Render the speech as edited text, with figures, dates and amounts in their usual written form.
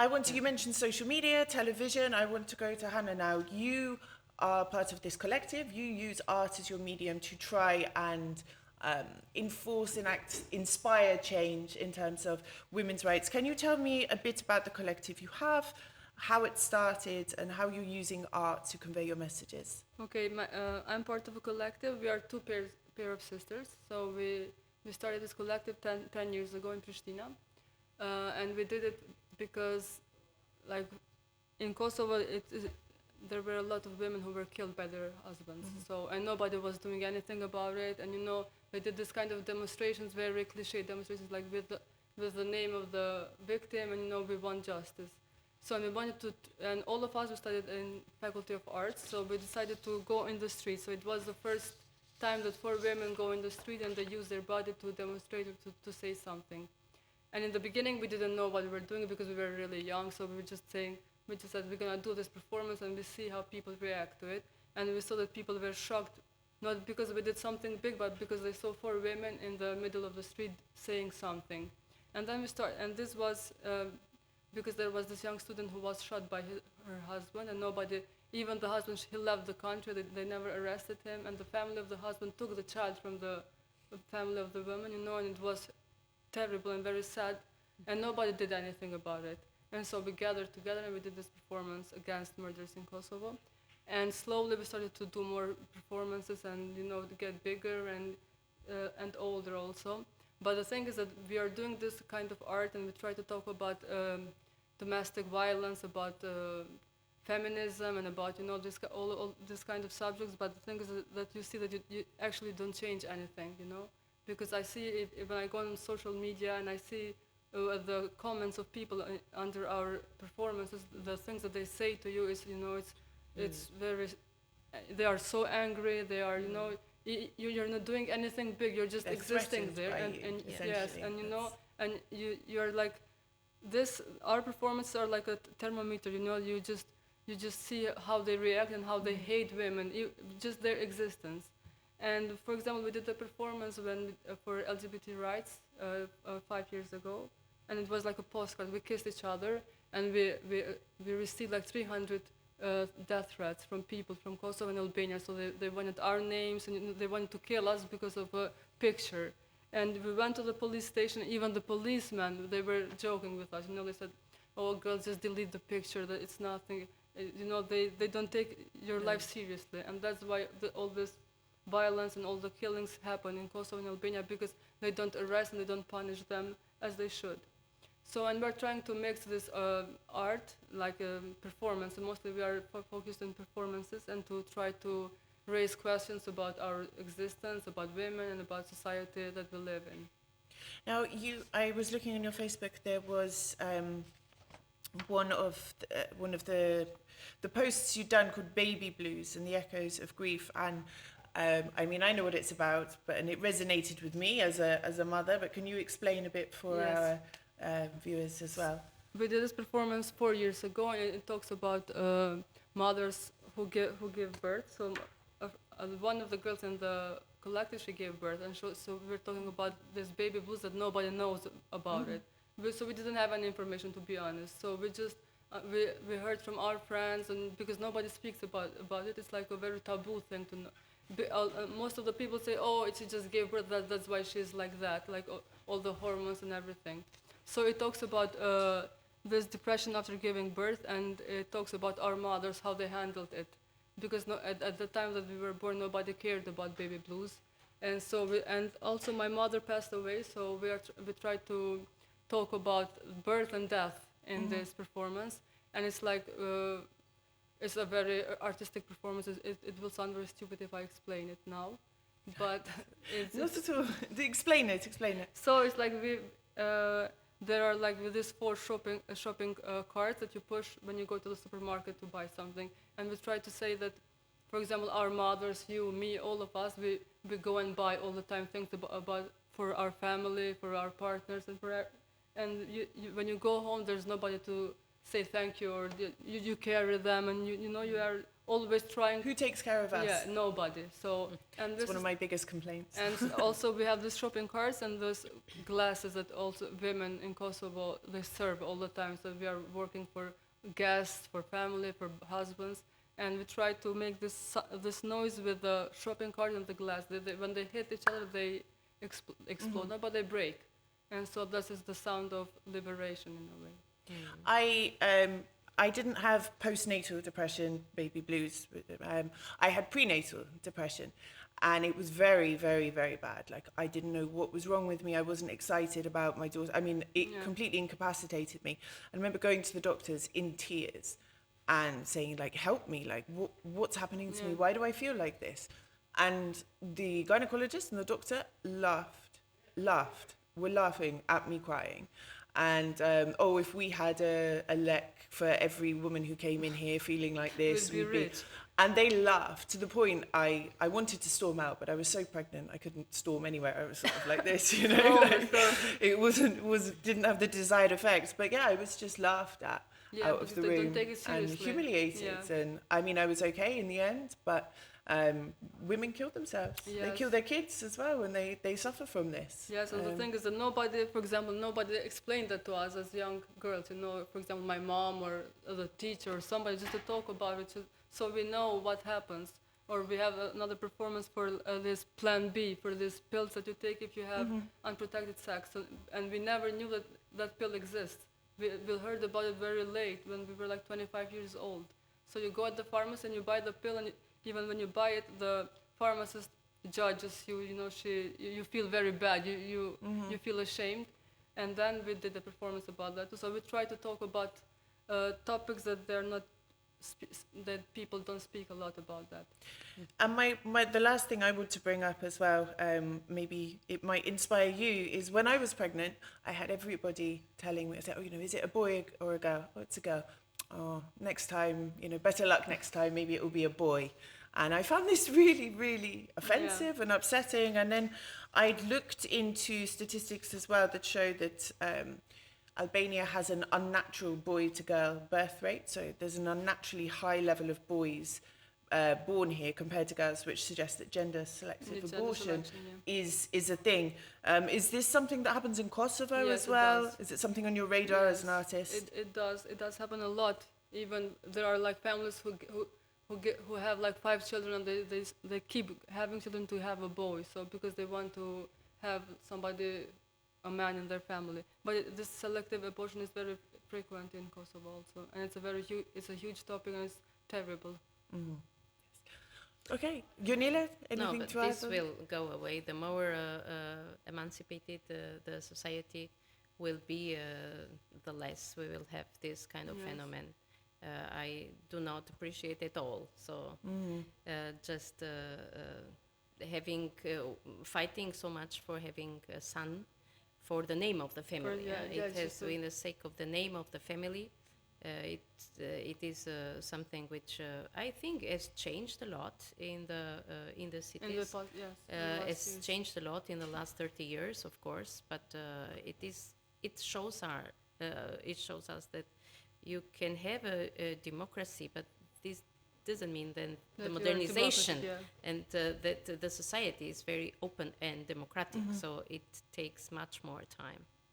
You mentioned social media, television. I want to go to Hannah now. You are part of this collective. You use art as your medium to try and enforce, enact, inspire change in terms of women's rights. Can you tell me a bit about the collective you have, how it started, and how you're using art to convey your messages? Okay, I'm part of a collective. We are pair of sisters. So we started this collective 10 years ago in Pristina. And we did it because, like, in Kosovo, there were a lot of women who were killed by their husbands. So, and nobody was doing anything about it. And, we did this kind of demonstrations, very cliche demonstrations, like with the name of the victim, and, we want justice. So we wanted to, and all of us, we studied in Faculty of Arts, so we decided to go in the street. So it was the first time that 4 women go in the street and they use their body to demonstrate or to say something. And in the beginning, we didn't know what we were doing because we were really young, so we just said we're gonna do this performance and we see how people react to it. And we saw that people were shocked, not because we did something big, but because they saw 4 women in the middle of the street saying something. And then and this was because there was this young student who was shot by her husband, and nobody, even the husband, he left the country, they never arrested him, and the family of the husband took the child from the family of the woman, and it was terrible and very sad, and nobody did anything about it. And so we gathered together and we did this performance against murders in Kosovo. And slowly we started to do more performances and, to get bigger and older also. But the thing is that we are doing this kind of art and we try to talk about domestic violence, about feminism, and about, all this kind of subjects. But the thing is that you see that you actually don't change anything, Because I see when I go on social media and I see the comments of people under our performances, the things that they say to you is, it's very, they are so angry, they are, you're not doing anything big, you're just existing there. And yes, and and you're like, our performances are like a thermometer, you just see how they react and how they hate women, just their existence. And for example, we did a performance for LGBT rights 5 years ago, and it was like a postcard. We kissed each other, and we received like 300 death threats from people from Kosovo and Albania. So they wanted our names, and they wanted to kill us because of a picture. And we went to the police station. Even the policemen, they were joking with us. They said, "Oh, girls, just delete the picture. That it's nothing." They don't take your life seriously, and that's why all this violence and all the killings happen in Kosovo and Albania, because they don't arrest and they don't punish them as they should. So, and we're trying to mix this art, like performance, and mostly we are focused on performances, and to try to raise questions about our existence, about women, and about society that we live in. Now, I was looking on your Facebook, there was one of the posts you'd done called Baby Blues and the Echoes of Grief, and I know what it's about, and it resonated with me as a mother, but can you explain a bit for our viewers as well? We did this performance 4 years ago, and it talks about mothers who give birth. So one of the girls in the collective, she gave birth, and so we were talking about this baby blues that nobody knows about it. So we didn't have any information, to be honest. So we just we heard from our friends, and because nobody speaks about it, it's like a very taboo thing to know. Most of the people say, "Oh, she just gave birth. That's why she's like that, like all the hormones and everything." So it talks about this depression after giving birth, and it talks about our mothers, how they handled it, because at the time that we were born, nobody cared about baby blues, and so and also my mother passed away. So we tried to talk about birth and death in this performance, and it's like. It's a very artistic performance. It will sound very stupid if I explain it now, but it's... Not at all. Explain it. So it's like there are like these 4 shopping carts that you push when you go to the supermarket to buy something. And we try to say that, for example, our mothers, you, me, all of us, we go and buy all the time things about for our family, for our partners, and when you go home, there's nobody to say thank you, or you carry them, and you know you are always trying. Who takes care of us? Yeah, nobody. So and It's this one of is, my biggest complaints. and also we have these shopping carts and those glasses that also women in Kosovo they serve all the time. So we are working for guests, for family, for husbands, and we try to make this noise with the shopping cart and the glass. When they hit each other, they explode, no, but they break, and so this is the sound of liberation in a way. I didn't have postnatal depression, baby blues. I had prenatal depression, and it was very, very, very bad. Like, I didn't know what was wrong with me. I wasn't excited about my daughter. I mean, it completely incapacitated me. I remember going to the doctors in tears and saying, like, help me. Like, what's happening to me? Why do I feel like this? And the gynecologist and the doctor were laughing at me crying. And if we had a lek for every woman who came in here feeling like this, we'd be rich. And they laughed to the point I wanted to storm out, but I was so pregnant I couldn't storm anywhere. I was sort of like this, you know. It didn't have the desired effect. But yeah, I was just laughed at out of the they room don't take it and seriously. humiliated. Yeah. And I mean, I was okay in the end, but women kill themselves. They Yes. kill their kids as well, and they suffer from this. Yes, and the thing is that nobody explained that to us as young girls. You know, for example, my mom or the teacher or somebody just to talk about it, so we know what happens. Or we have another performance for this Plan B, for these pills that you take if you have unprotected sex, and we never knew that that pill exists. We heard about it very late when we were like 25 years old. So you go at the pharmacy and you buy the pill, and even when you buy it, the pharmacist judges you. You know, you feel very bad. You feel ashamed, and then we did a performance about that. So we try to talk about topics that they're not that people don't speak a lot about that. And the last thing I want to bring up as well, maybe it might inspire you, is when I was pregnant, I had everybody telling me, I said, is it a boy or a girl? Oh, it's a girl. Oh, next time, better luck next time, maybe it will be a boy. And I found this really, really offensive and upsetting. And then I'd looked into statistics as well that show that Albania has an unnatural boy-to-girl birth rate. So there's an unnaturally high level of boys born here compared to girls, which suggests that gender-selective abortion is a thing. Is this something that happens in Kosovo as well? Is it something on your radar as an artist? It does. It does happen a lot. Even there are like families who have like 5 children, and they keep having children to have a boy. So because they want to have a man in their family. But this selective abortion is very frequent in Kosovo also, and it's a huge topic, and it's terrible. Mm. Okay, Gunilla, anything but to add? this will go away. The more emancipated the society will be, the less we will have this kind of phenomenon. I do not appreciate it all. So just having fighting so much for having a son for the name of the family. It has been the sake of the name of the family. It is something which I think has changed a lot in the cities. It's changed a lot in the last 30 years, of course, but it shows us that you can have a democracy, but this doesn't mean then the modernization and that the society is very open and democratic. So it takes much more time.